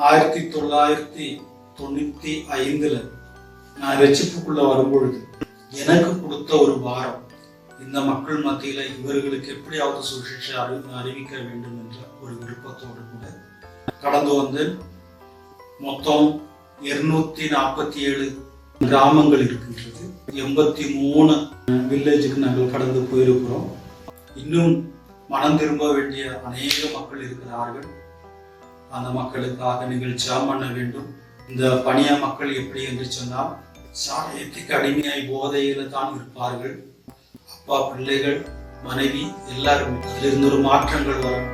1995 நான் ரட்சிப்புக்குள்ள வரும்பொழுது எனக்கு கொடுத்த ஒரு பாரம், இந்த மக்கள் மத்தியில இவர்களுக்கு எப்படியாவது சுவிசேஷ அறிவிக்க வேண்டும் என்ற ஒரு விருப்பத்தோடு கூட கடந்து வந்து மொத்தம் 247 கிராமங்கள் இருக்கின்றது. 83 வில்லேஜுக்கு நாங்கள் கடந்து போயிருக்கிறோம். இன்னும் மனம் திரும்ப வேண்டிய அநேக மக்கள் இருக்கிறார்கள். அந்த மக்களுக்காக நீங்கள் ஜெபம் பண்ண வேண்டும். இந்த பணியா மக்கள் எப்படி என்று சொன்னால் சாயத்துக்கு அடிமையாய் போதையில தான் இருப்பார்கள். அப்பா, பிள்ளைகள், மனைவி எல்லாருமே அதிலிருந்து ஒரு மாற்றங்கள் வரும்.